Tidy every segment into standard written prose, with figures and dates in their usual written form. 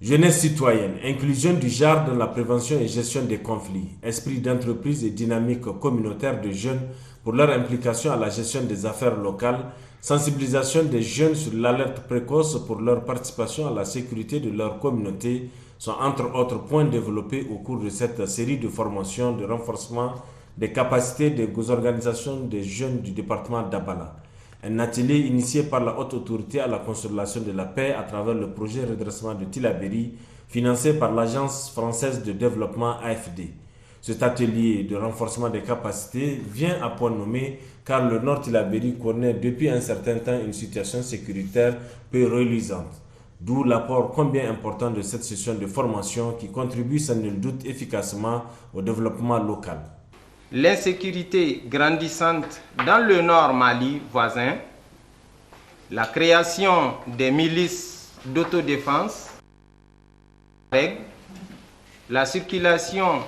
Jeunesse citoyenne, inclusion du genre dans la prévention et gestion des conflits, esprit d'entreprise et dynamique communautaire de jeunes pour leur implication à la gestion des affaires locales, sensibilisation des jeunes sur l'alerte précoce pour leur participation à la sécurité de leur communauté sont entre autres points développés au cours de cette série de formations de renforcement des capacités des organisations des jeunes du département d'Abala. Un atelier initié par la haute autorité à la consolidation de la paix à travers le projet redressement de Tillabéri, financé par l'Agence française de développement AFD. Cet atelier de renforcement des capacités vient à point nommé car le Nord Tillabéri connaît depuis un certain temps une situation sécuritaire peu reluisante. D'où l'apport combien important de cette session de formation qui contribue sans nul doute efficacement au développement local. L'insécurité grandissante dans le nord Mali voisin, la création des milices d'autodéfense, la circulation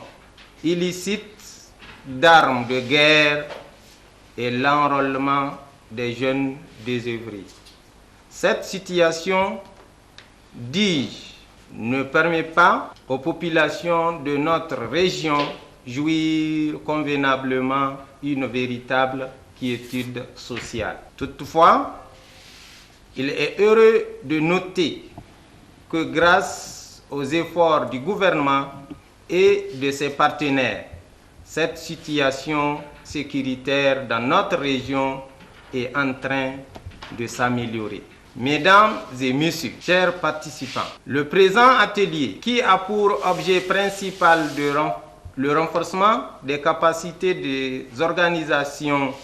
illicite d'armes de guerre et l'enrôlement des jeunes désœuvrés. Cette situation, dis-je, ne permet pas aux populations de notre région jouir convenablement une véritable quiétude sociale. Toutefois, il est heureux de noter que grâce aux efforts du gouvernement et de ses partenaires, cette situation sécuritaire dans notre région est en train de s'améliorer. Mesdames et messieurs, chers participants, le présent atelier, qui a pour objet principal le renforcement des capacités des organisations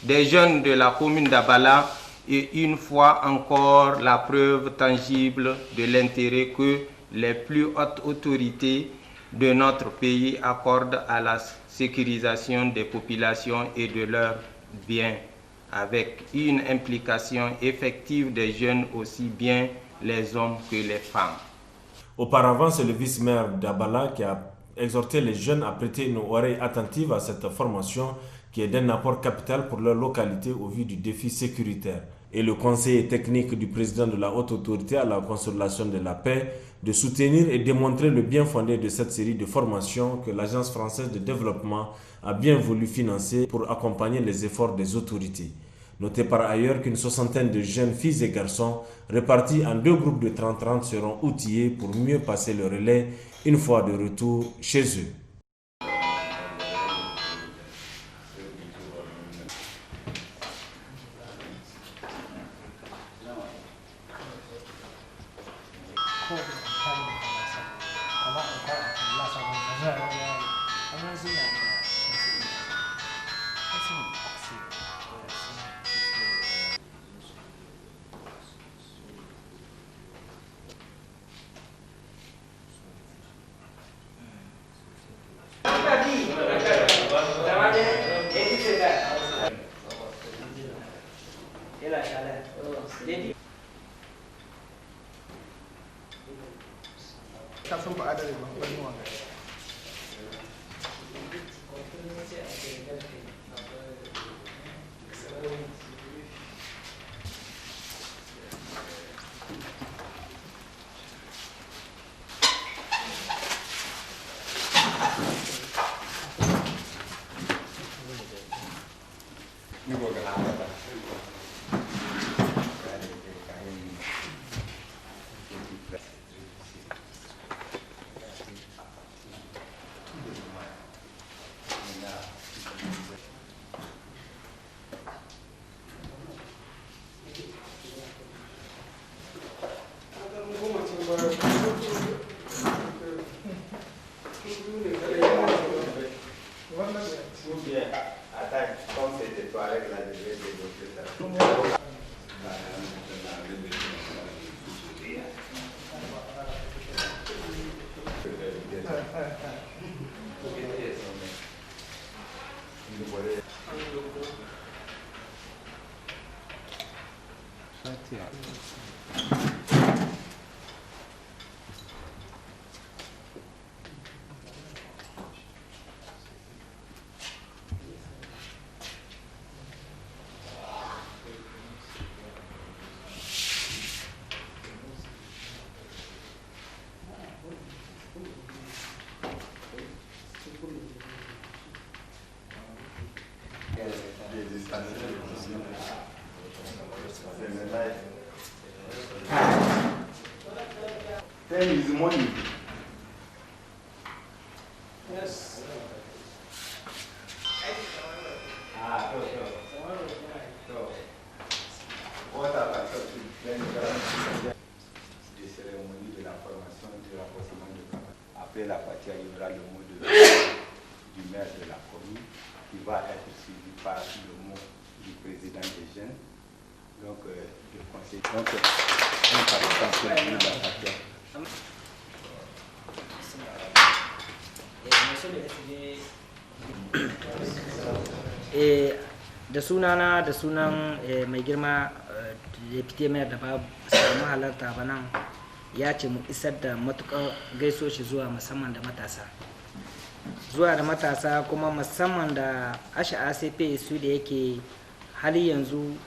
des jeunes de la commune d'Abala, est une fois encore la preuve tangible de l'intérêt que les plus hautes autorités de notre pays accordent à la sécurisation des populations et de leurs biens, avec une implication effective des jeunes, aussi bien les hommes que les femmes. Auparavant, c'est le vice-maire d'Abala qui a exhorté les jeunes à prêter une oreille attentive à cette formation qui est d'un apport capital pour leur localité au vu du défi sécuritaire. Et le conseiller technique du président de la haute autorité à la consolidation de la paix de soutenir et démontrer le bien fondé de cette série de formations que l'Agence française de développement a bien voulu financer pour accompagner les efforts des autorités. Notez par ailleurs qu'une soixantaine de jeunes filles et garçons répartis en 2 groupes de 30-30 seront outillés pour mieux passer le relais une fois de retour chez eux. Ten is money. Yes. Des cérémonies de la formation du renforcement de capacité. Après la partie, il y aura le mot du maire de la commune qui va être suivi par le mot du président des jeunes. Donc, le conseil. Donc, on participation de la partie. Da sunana da sunan mai girma deputy mayor da ba samu halarta ba nan ya ce mu isar da matuƙar gaisoshi zuwa musamman da matasa kuma musamman da ACP su da yake hali yanzu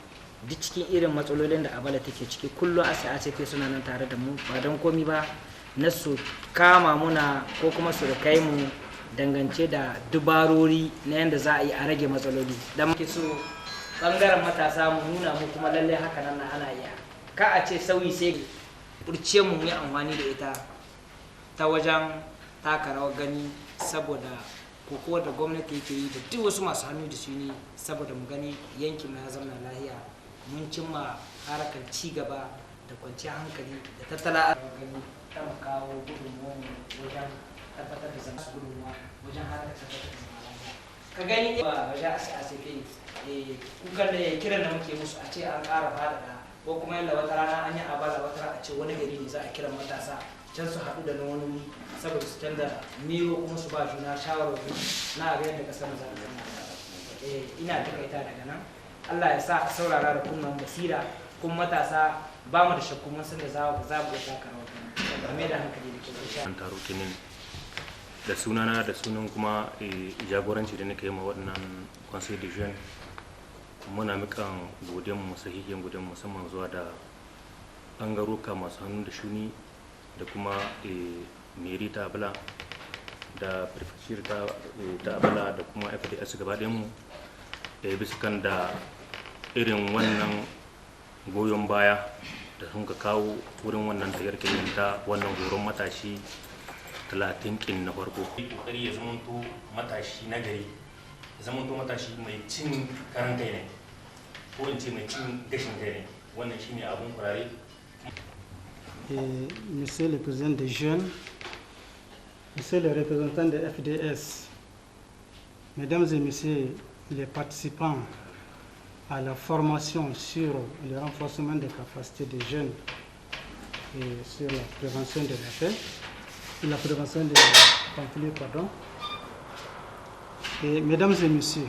duk cikin irin matsalolin da abala take ciki kullum ACP suna nan tare da mu ba don komi ba na su kama muna ko kuma su kai mu dangance da dubarori na yadda za a yi a rage matsaloli da muke so bangaren matasa mu nuna mu kuma lallai haka nan ana iya ka a ce sauyi sai burce mu yi amfani da ita ta wajen taka rawar gani saboda koko da gwamnati yake yi da duk wasu masu hannu da shuni saboda mu gani yankin mu ya zama lahiya mun cimma harkar ci gaba da kwanciyar hankali da tattala gani ta mu kawo gudunmuwa wajen tabbatar da zama gudunmuwa wajen harkar tabbatar da zama lafiya ka gani ba wajen ACP kukan da kiran da muke musu a ce an ƙara faɗaɗa ko kuma yalla wata rana an yi abala wata rana a ce wani gari ne za a kiran matasa can su haɗu da na wani wuri saboda su canza miro kuma su ba juna shawarwari na abin yadda kasar za ta zama ina takaita daga nan Allah ya sa a saurara da kunnan basira kuma matasa ba mu da shakku mun san da za mu iya taka rawar game da hankali da ke sha an taro kenan da sunana da sunan kuma jagoranci da nake yi ma waɗannan conseil de jeunes muna mikan godiyar mu sahihin godiyar musamman zuwa da ɓangaroka masu hannu da shuni da kuma meri ta abala da prefecture ta abala da kuma FDS gaba ɗayan mu bisa kan da irin wannan goyon baya da sun ka kawo wurin wannan tayar ta wannan horon matashi 30 kin na farko kokari ya zamanto matashi na gari ya zamanto matashi mai cin karan kai ne ko in ce mai cin gashin kai ne wannan shine abun kurare. Monsieur le président des jeunes, monsieur le représentant de FDS, mesdames et messieurs les participants à la formation sur le renforcement des capacités des jeunes et sur la prévention de la paix, la prévention des conflits, pardon. Et mesdames et messieurs,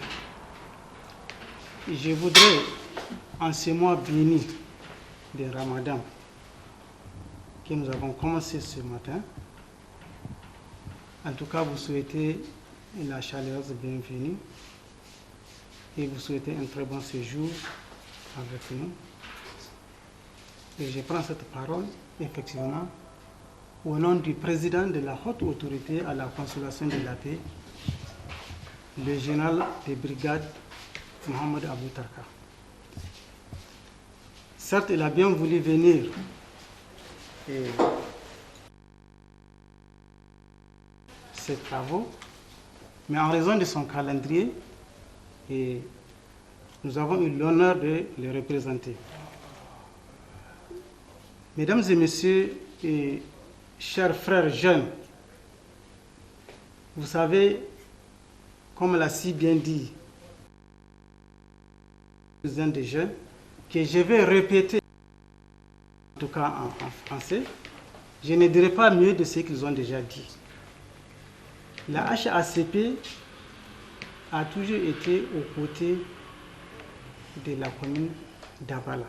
je voudrais, en ce mois béni de Ramadan, que nous avons commencé ce matin, en tout cas vous souhaitez la chaleureuse bienvenue et vous souhaitez un très bon séjour avec nous. Et je prends cette parole, effectivement, au nom du président de la haute autorité à la consolation de la paix, le général des brigades, Mohamed Abou Tarka. Certes, il a bien voulu venir ces travaux, mais en raison de son calendrier, nous avons eu l'honneur de le représenter. Mesdames et messieurs, et chers frères jeunes, vous savez, comme l'a si bien dit le président des jeunes, que je vais répéter, en tout cas en français, je ne dirai pas mieux de ce qu'ils ont déjà dit. La HACP a toujours été aux côtés de la commune d'Abala.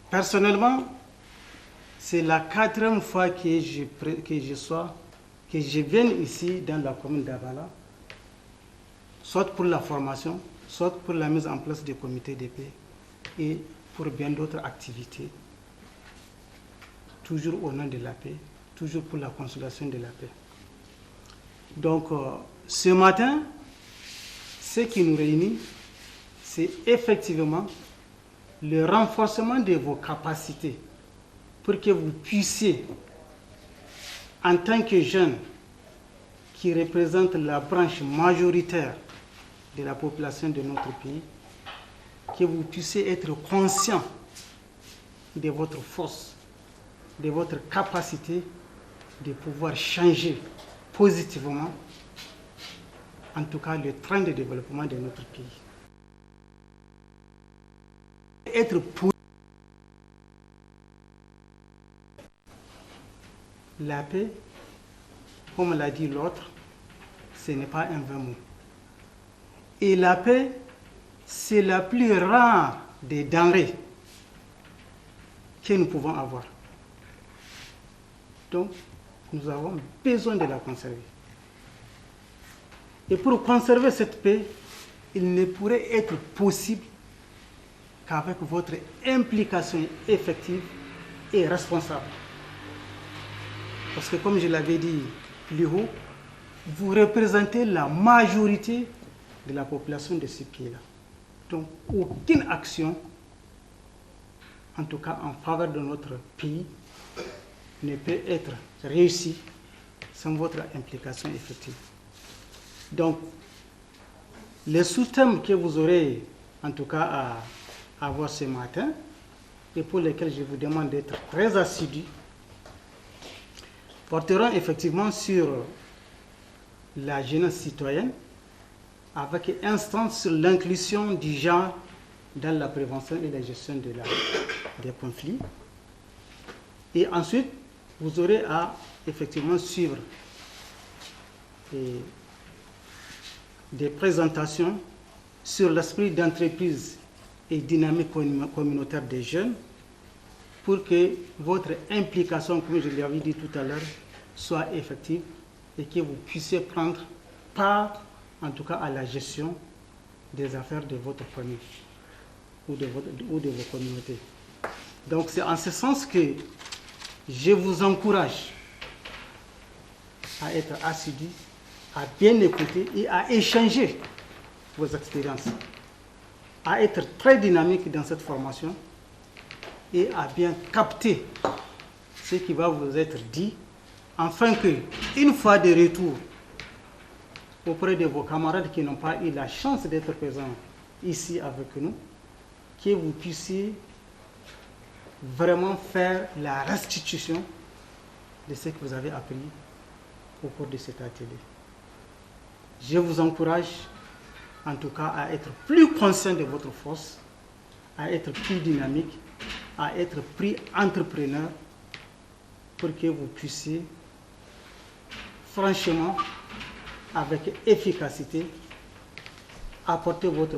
Personnellement, c'est la 4e fois que je viens ici dans la commune d'Abala, soit pour la formation, soit pour la mise en place des comités de paix et pour bien d'autres activités, toujours au nom de la paix, toujours pour la consolation de la paix. Donc, ce matin, ce qui nous réunit, c'est effectivement le renforcement de vos capacités pour que vous puissiez en tant que jeunes qui représentent la branche majoritaire de la population de notre pays, que vous puissiez être conscients de votre force, de votre capacité de pouvoir changer positivement, en tout cas, le train de développement de notre pays. Être pour la paix, comme l'a dit l'autre, ce n'est pas un vain mot. Et la paix, c'est la plus rare des denrées que nous pouvons avoir. Donc, nous avons besoin de la conserver. Et pour conserver cette paix, il ne pourrait être possible qu'avec votre implication effective et responsable. Parce que comme je l'avais dit plus haut, vous représentez la majorité de la population de ce pays-là. Donc, aucune action, en tout cas en faveur de notre pays, ne peut être réussie sans votre implication effective. Donc, les sous-thèmes que vous aurez, en tout cas, à avoir ce matin, et pour lesquels je vous demande d'être très assidus, porteront effectivement sur la jeunesse citoyenne, avec instance sur l'inclusion du genre dans la prévention et la gestion des conflits. Et ensuite, vous aurez à effectivement suivre des présentations sur l'esprit d'entreprise et dynamique communautaire des jeunes pour que votre implication, comme je l'avais dit tout à l'heure, soit effective et que vous puissiez prendre part, en tout cas, à la gestion des affaires de votre famille ou de vos communautés. Donc, c'est en ce sens que je vous encourage à être assidus, à bien écouter et à échanger vos expériences, à être très dynamique dans cette formation et à bien capter ce qui va vous être dit, afin que, une fois de retour auprès de vos camarades qui n'ont pas eu la chance d'être présents ici avec nous, que vous puissiez vraiment faire la restitution de ce que vous avez appris au cours de cet atelier. Je vous encourage en tout cas à être plus conscient de votre force, à être plus dynamique, à être plus entrepreneur pour que vous puissiez franchement, avec efficacité, apporter votre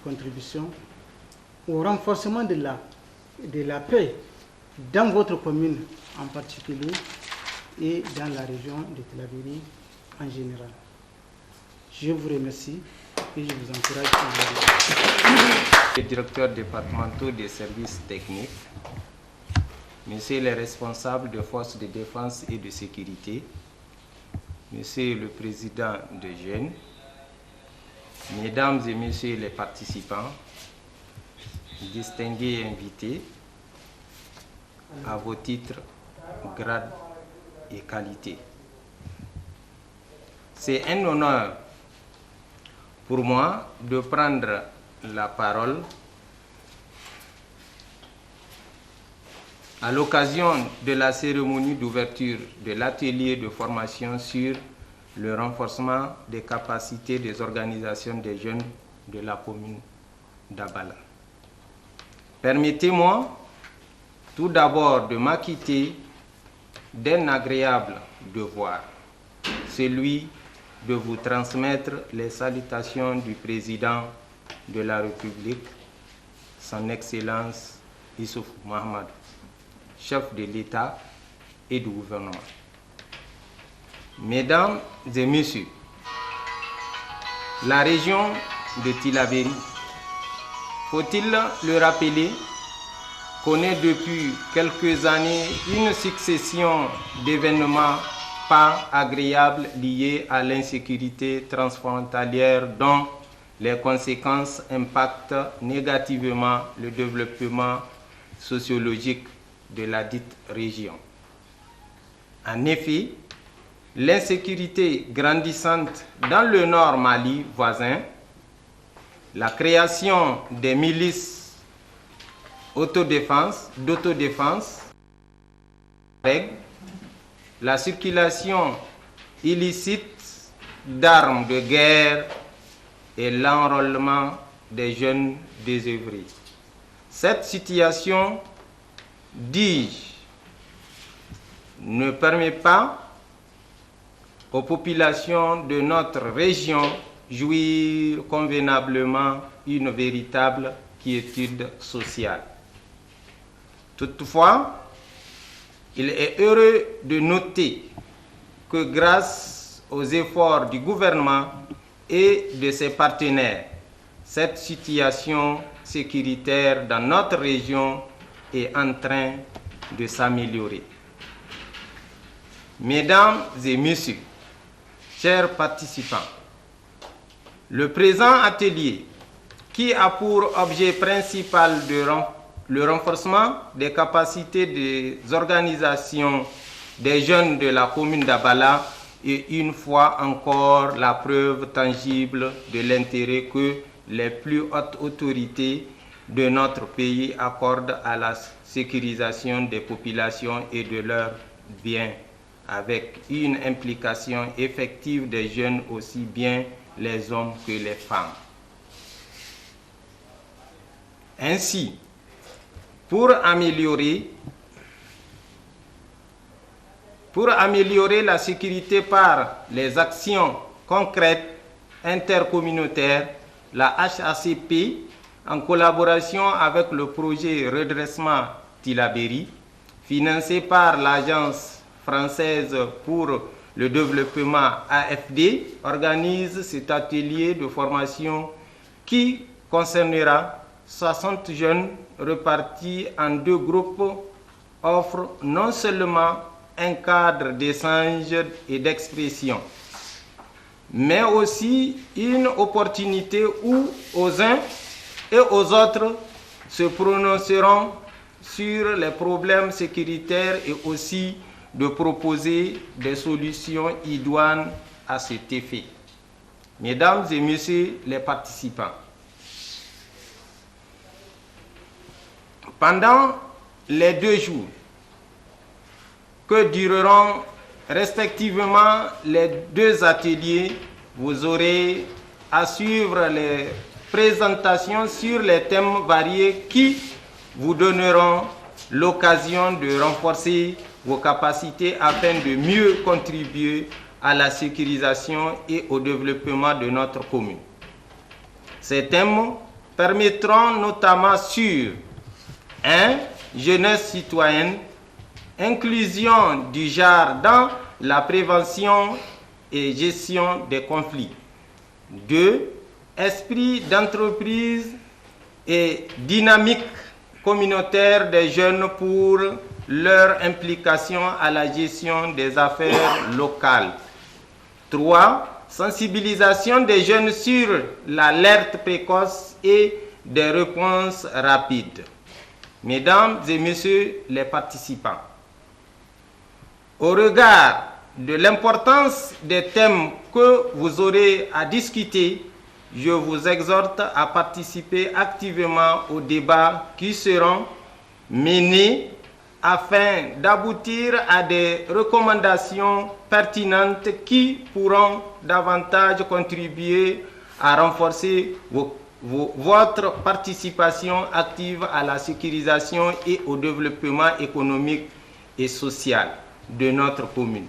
contribution au renforcement de la paix dans votre commune en particulier et dans la région de Tillabéri en général. Je vous remercie et je vous encourage à Les directeurs départementaux des services techniques, messieurs les responsables des forces de défense et de sécurité, monsieur le président de jeunes, mesdames et messieurs les participants, distingués invités, à vos titres, grades et qualités. C'est un honneur pour moi de prendre la parole à l'occasion de la cérémonie d'ouverture de l'atelier de formation sur le renforcement des capacités des organisations des jeunes de la commune d'Abala. Permettez-moi tout d'abord de m'acquitter d'un agréable devoir, celui de vous transmettre les salutations du président de la République, son Excellence Issoufou Mahamadou, chef de l'État et du gouvernement. Mesdames et messieurs, la région de Tillabéri, faut-il le rappeler, connaît depuis quelques années une succession d'événements pas agréables liés à l'insécurité transfrontalière dont les conséquences impactent négativement le développement sociologique de la dite région. En effet, l'insécurité grandissante dans le nord Mali voisin, la création des milices d'autodéfense, la circulation illicite d'armes de guerre et l'enrôlement des jeunes désœuvrés. Cette situation, dis-je, ne permet pas aux populations de notre région jouir convenablement une véritable quiétude sociale. Toutefois, il est heureux de noter que grâce aux efforts du gouvernement et de ses partenaires, cette situation sécuritaire dans notre région est en train de s'améliorer. Mesdames et messieurs, chers participants, le présent atelier, qui a pour objet principal le renforcement des capacités des organisations des jeunes de la commune d'Abala, est une fois encore la preuve tangible de l'intérêt que les plus hautes autorités de notre pays accordent à la sécurisation des populations et de leurs biens, avec une implication effective des jeunes, aussi bien les hommes que les femmes. Ainsi, pour améliorer la sécurité par les actions concrètes intercommunautaires, la HACP, en collaboration avec le projet Redressement Tillabéri, financé par l'Agence française pour le développement AFD, organise cet atelier de formation qui concernera 60 jeunes repartis en 2 groupes, offre non seulement un cadre d'échange et d'expression, mais aussi une opportunité où aux uns et aux autres se prononceront sur les problèmes sécuritaires et aussi de proposer des solutions idoines à cet effet. Mesdames et messieurs les participants, pendant les 2 jours que dureront respectivement les 2 ateliers, vous aurez à suivre les présentations sur les thèmes variés qui vous donneront l'occasion de renforcer vos capacités afin de mieux contribuer à la sécurisation et au développement de notre commune. Ces thèmes permettront notamment sur 1. Jeunesse citoyenne, inclusion du genre dans la prévention et gestion des conflits. 2. Esprit d'entreprise et dynamique communautaire des jeunes pour leur implication à la gestion des affaires locales. 3. Sensibilisation des jeunes sur l'alerte précoce et des réponses rapides. Mesdames et messieurs les participants, au regard de l'importance des thèmes que vous aurez à discuter, je vous exhorte à participer activement aux débats qui seront menés afin d'aboutir à des recommandations pertinentes qui pourront davantage contribuer à renforcer votre participation active à la sécurisation et au développement économique et social de notre commune,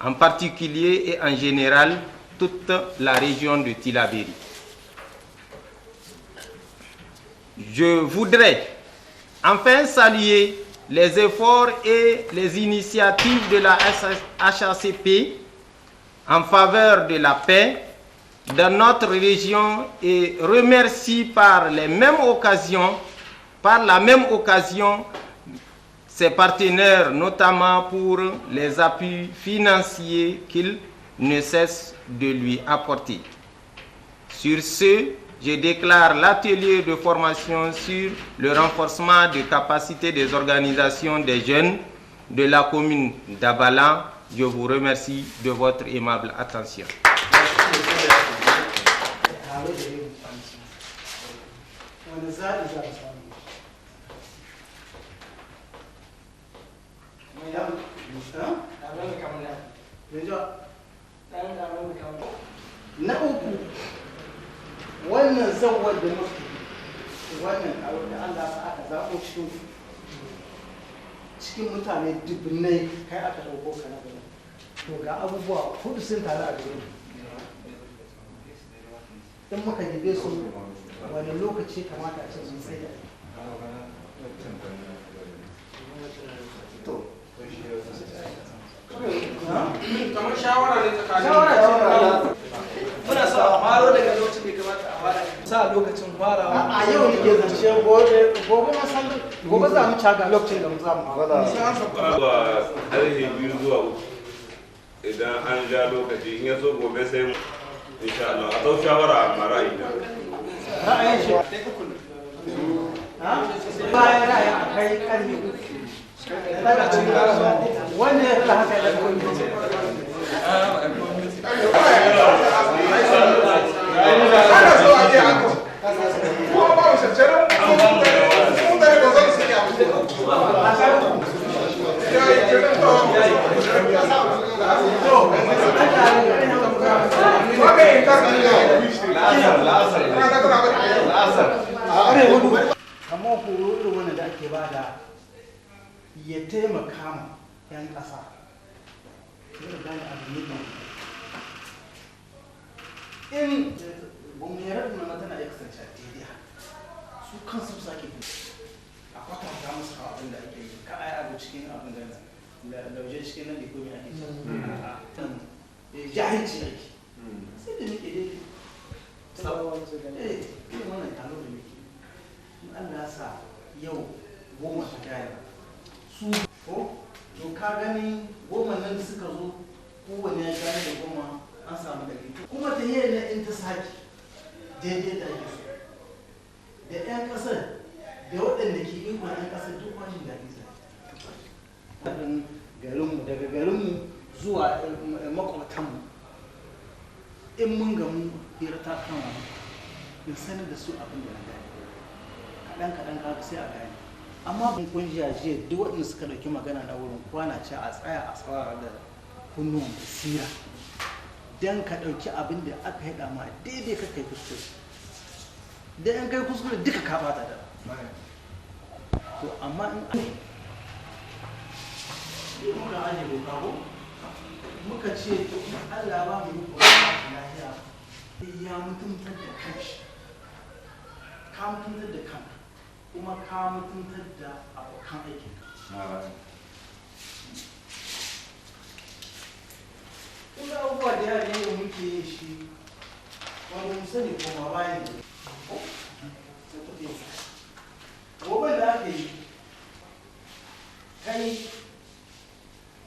en particulier et en général toute la région de Tillabéri. Je voudrais enfin saluer les efforts et les initiatives de la HACP en faveur de la paix dans notre région et remercie par la même occasion ses partenaires, notamment pour les appuis financiers qu'ils ne cessent de lui apporter. Sur ce, je déclare l'atelier de formation sur le renforcement des capacités des organisations des jeunes de la commune d'Abalan. Je vous remercie de votre aimable attention. Na uku wannan zawar da muke wannan abin da Allah sa aka zaɓo cikin mutane dubbinai kai aka ɗauko ka na gani to ga abubuwa hudu sun taru a gare in muka gibe su wani lokaci kamata a ce sun sai da to kamar shawara ne tsakanin muna sa a faro daga lokacin da kamata a fara sa lokacin farawa a yau ne ke zance gobe na san gobe za mu caga lokacin da mu za mu fara zuwa ƙarfe 2 zuwa 3 idan an ja lokaci in ya so gobe sai mu insha Allah a dau shawara a ra'ayi na ra'ayin shi bayan ra'ayi a kai karni wannan ya fi haka da kamar horo irin wannan da ake bada ya taimaka ma 'yan ƙasa ya gane abu ne in gwamnatin na tana ya kasance a daidai su kansu su sake a kwatanta musu kawo abin da ake yi ka ai abu cikin abin da lauje cikin nan da komi ake ce jahilci ake sai da muke dai irin wannan taro da muke in Allah sa yau goma ta gaya su ko to ka gani goma nan da suka zo kowane ya gane da goma an samu ɗari kuma ta yi na in ta sake daidai da ake so da 'yan ƙasar da waɗanda ke ikon 'yan ƙasar duk kwashin da ake garinmu daga garinmu zuwa makwatanmu in mun gamu hira ta kama in sanar da su abin da na gani kaɗan kaga sai a gani amma ban kungiya jiya duk waɗanda suka ɗauki magana na wurin kwana ce a tsaya a tsawara da kunnuwan basira don ka ɗauki abin da aka yi dama daidai ka kai kuskure da yan kai kuskure duka ka bata da to amma in an yi muka aje doka ko muka ce to Allah ba mu yi lafiya ya mutuntar da kanshi ka mutuntar da kanka kuma ka mutuntar da abokan aikin kuma abubuwa da yare yau muke yin shi wanda mu sani koma bayan da gobe da aka yi kai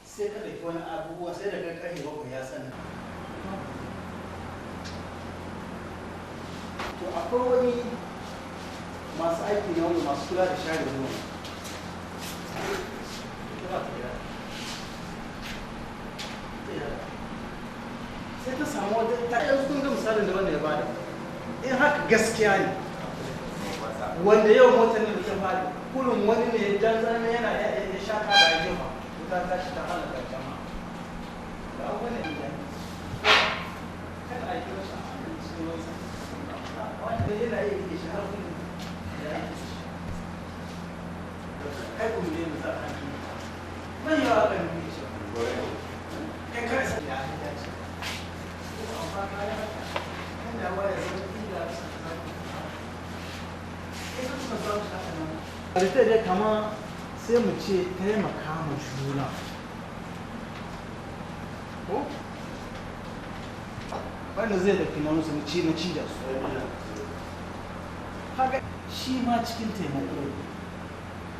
sai ka ɗauki wani abubuwa sai da kai ƙarfe 7 ya sanar to akwai wani masu aiki na wani masu kula da share ruwa sai ta samu wata ta yanzu kun ga misalin da wanda ya bada in haka gaskiya ne wanda yau motar ne da ta fadi kullum wani ne dan zan yana ya shaka da ya jefa wuta ta shi ta halaka jama'a da wani ne kada a yi rashin cikin wani wanda yana iya yi shi har kuma da ya yi kai kuma ne mu za a hankali mai yawa kan yi shi kai kai sai ya yi dace amma kayan da waya zai inda su a dai kama sai mu ce taimaka ma juna ko wanda zai da kina musu ci na ci da su haka shi ma cikin taimako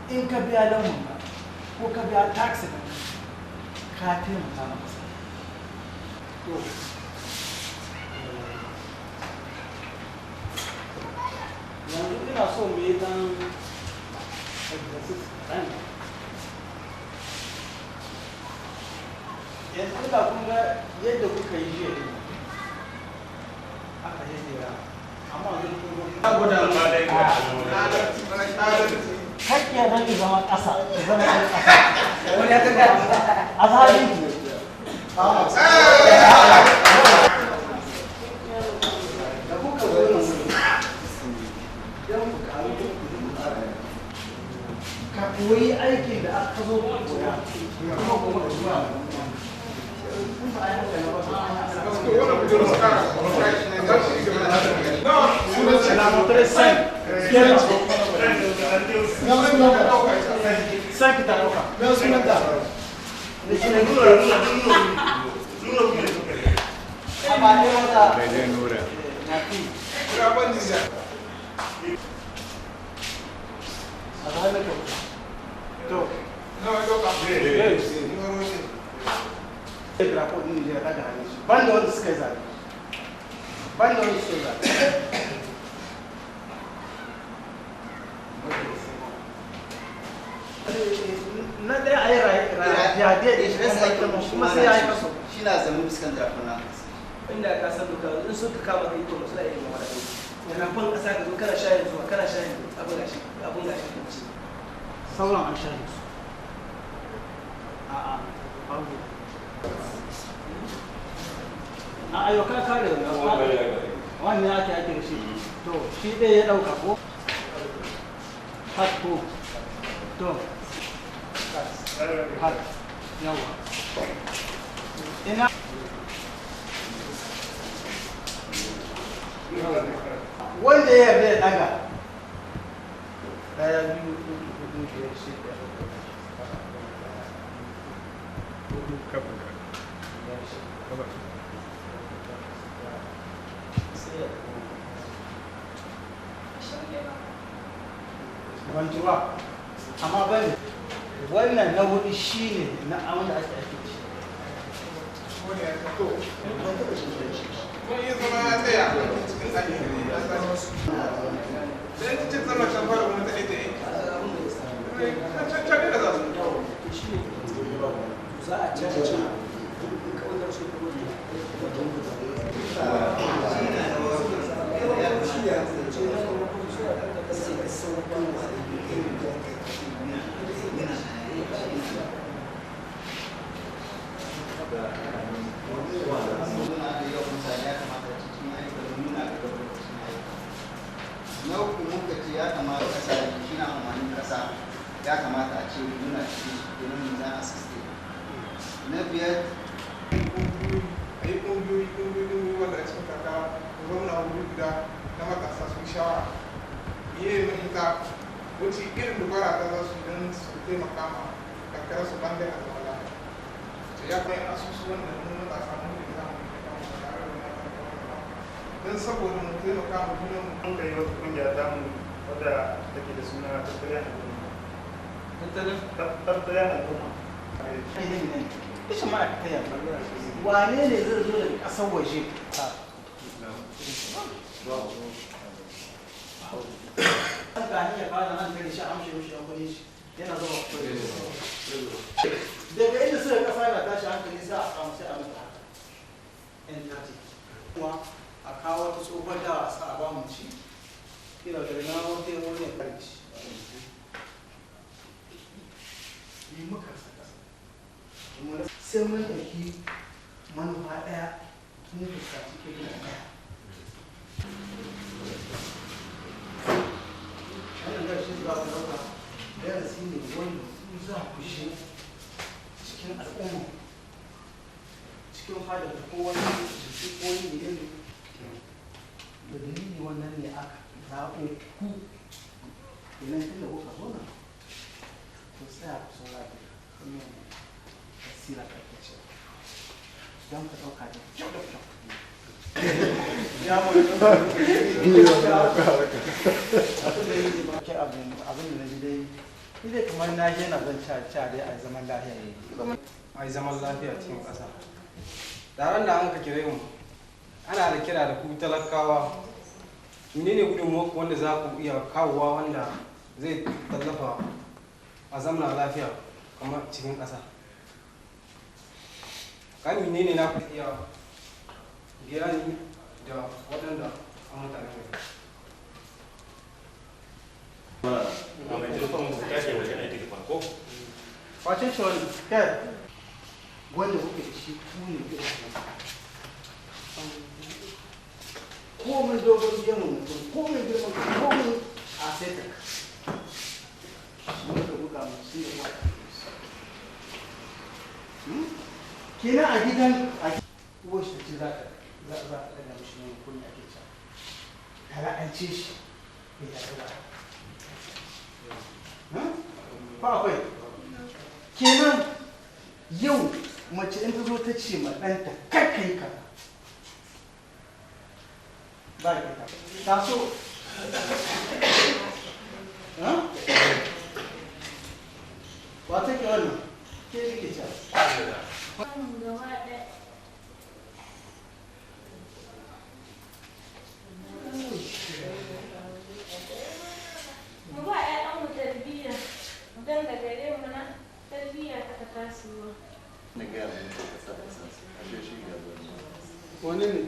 in ka biya lamun ko ka biya taxi ka taimaka masa to yanzu ina so mu yi dan exercise ɗan yanzu da kun ga yadda kuka yi jiya aka jejjera amma zai kuma gwada hakki ya zai zama ƙasa ya zama ƙasa wani ya kaga a zaɓi da kuka zo nan ka koyi aikin da aka zo koya kuma kuma ka zuwa Banda wanda suka yi zaɓe. Banda wanda suka yi zaɓe. Na ɗaya a yi raye kuma sai ya yi kaso. Shi na zama fuskan zafin na. Inda ka san duka in suka kama ka yi to suna iya gama da kai. Yana fan ƙasa ka zo kana shayin zuwa kana shayin abin gashi kunci. Sauran an shayin su. A'a, babu. A ayyukan kare wannan ake ake shi to shi ɗaya ya ɗauka ko hat ko to hat yawa ina wanda ya yarda ya ɗaga ɗaya biyu hudu biyar shida hudu kafa wancewa amma bane wannan na hudu shi ne na abin da ake ake ci za a ci Na uku muka ce ya kamata kasa shi na amfanin kasa ya kamata a ce muna cikin domin za a siste. Na biyar a yi ƙungiyoyi wanda a cikin kaka zauna wuri guda na matasa su shawara yi mahimta wuce irin dubara ta za su don su taimaka ma karkara su banda a zama lafiya. Ce ya kai asusu wanda mun matasa mun da za mu taimaka mu tare da matasa don saboda mu taimaka mu juna mu. Mun kai wata ƙungiya ta mu wadda take da suna tattalin al'umma. Tattalin al'umma. Ishin ma'aikata ya wane ne zai zo daga ƙasar waje ga hanyar fara nan gari shi amshe mishi amfani shi yana zama daga inda suka kasa na tashi hankali sai a samu sai a mutu haka yan tati kuma a kawo wata tsohon dawa sa a ba mu ci kira da na wata yin wani ya kare ci yi muka sai mun ɗauki manufa ɗaya mun fuskaci kirkin ɗaya wannan gashi za ku ɗauka darasi ne wanda ku za ku shi cikin al'umma cikin fadar da kowane jiki ko wani ne da dalili wannan ne aka zaɓo ku idan tun da kuka zo nan ku tsaya ku saurari sira karkace don ka ɗauka da kyau da kyau ya mu abin da na ji dai idai kamar na je na zan ca dai a zaman lafiya a zaman lafiya cikin ƙasa taron da an ka kire mu ana da kira da ku talakawa menene gudunmuwa wanda za ku iya kawowa wanda zai tallafa a zamana lafiya kamar cikin ƙasa kai menene na ku iya bayani da waɗanda a mutane ne wace ce wani kai wanda kuke da shi ku ne ke komai dogon gemu mutum komai girman komai a sai ta shi ka buga musu ne kenan a gidan a uwar shi ce za a ɗaga mishi ne kunya ake ca tare an ce shi bai tare ba akwai kenan yau mace in ta zo ta ce ma ɗanta kai ka ba ita ta so wata ke wannan ke ke ca wani ne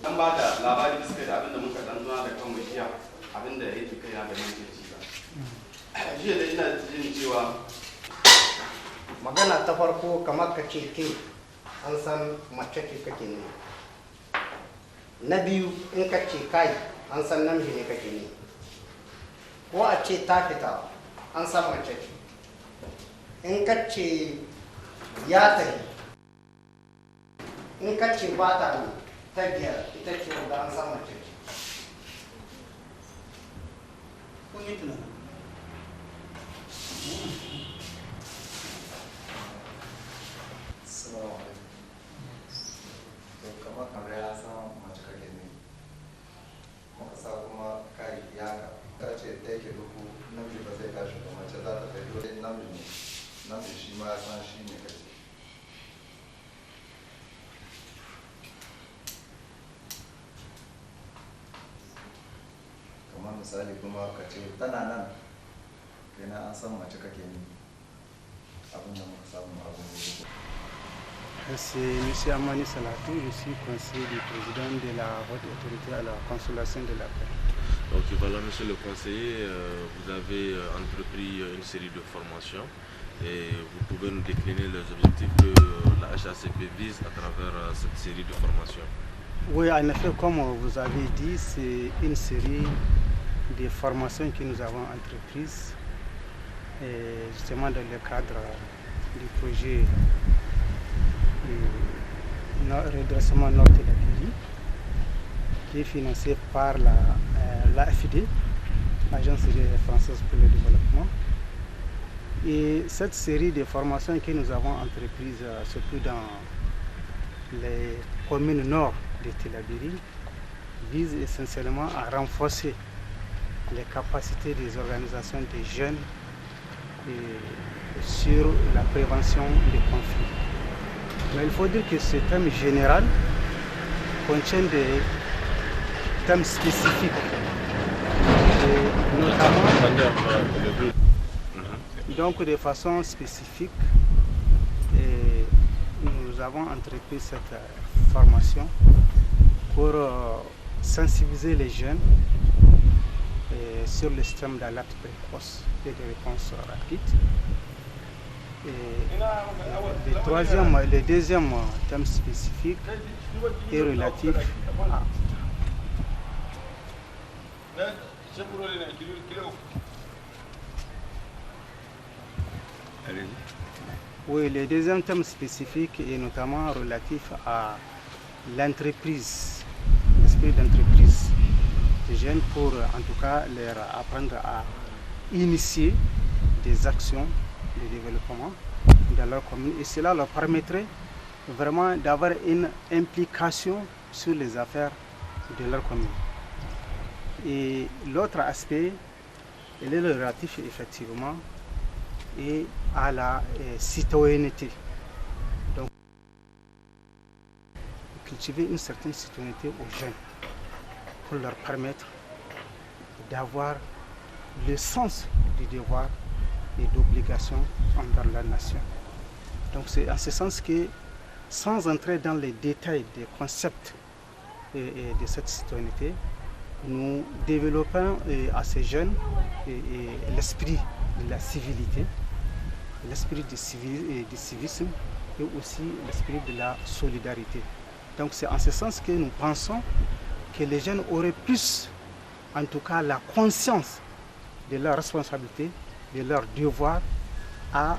an ba da labari bisa da abinda muka dan zuwa da kan jiya abinda yake kai na da mutunci ba jiya da ina jin cewa magana ta farko kamar ka ce ke an san mace ce kake ne na biyu in ka ce kai an san namiji ne kake ne ko a ce ta fita an san mace ce in ka ce ya tafi in ka ce ba ta ne ta biyar ita ce wanda an san mace ce kun yi tunani kamar kamar ya san mace kake ne muka sa kuma kai yaka ta ce da yake duku namiji ba zai tashi da mace za ta tafi wani namiji shi ma ya san shi ne kake kamar misali kuma ka ce tana nan kenan an san mace kake ne abin da muka samu abin da C'est M. Amani Salatou, je suis conseiller du président de la haute autorité à la consolation de la paix. Donc voilà, monsieur le conseiller, vous avez entrepris une série de formations et vous pouvez nous décliner les objectifs que la HACP vise à travers cette série de formations. Oui, en effet, comme vous avez dit, c'est une série de formations que nous avons entreprises justement dans le cadre du projet redressement nord de la Guéry, qui est financé par l'AFD, Agence française pour le développement. Et cette série de formations que nous avons entreprises, surtout dans les communes nord de Tillabéri, vise essentiellement à renforcer les capacités des organisations des jeunes sur la prévention des conflits. Mais il faut dire que ce thème général contient des thèmes spécifiques, notamment donc de façon spécifique. Et nous avons entrepris cette formation pour sensibiliser les jeunes sur le système d'alerte précoce et de réponse rapide. Et le deuxième thème spécifique est relatif à... Oui, le deuxième thème spécifique est notamment relatif à l'entreprise, l'esprit d'entreprise des jeunes pour en tout cas leur apprendre à initier des actions de développement dans leur commune et cela leur permettrait vraiment d'avoir une implication sur les affaires de leur commune. Et l'autre aspect, il est relatif effectivement et à la citoyenneté. Donc, cultiver une certaine citoyenneté aux jeunes pour leur permettre d'avoir le sens du devoir et d'obligation envers la nation. Donc c'est en ce sens que, sans entrer dans les détails des concepts de cette citoyenneté, nous développons à ces jeunes l'esprit de la civilité, l'esprit du civisme et aussi l'esprit de la solidarité. Donc c'est en ce sens que nous pensons que les jeunes auraient plus, en tout cas, la conscience de leur responsabilité, de leur devoir à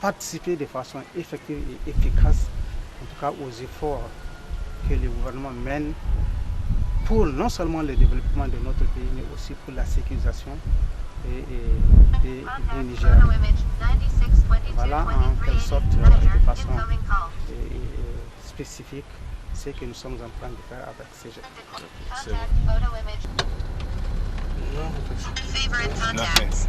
participer de façon effective et efficace, en tout cas aux efforts que le gouvernement mène pour non seulement le développement de notre pays, mais aussi pour la sécurisation du Niger. Voilà en quelque sorte, de façon spécifique, ce que nous sommes en train de faire avec ces jeunes. Favorite contacts.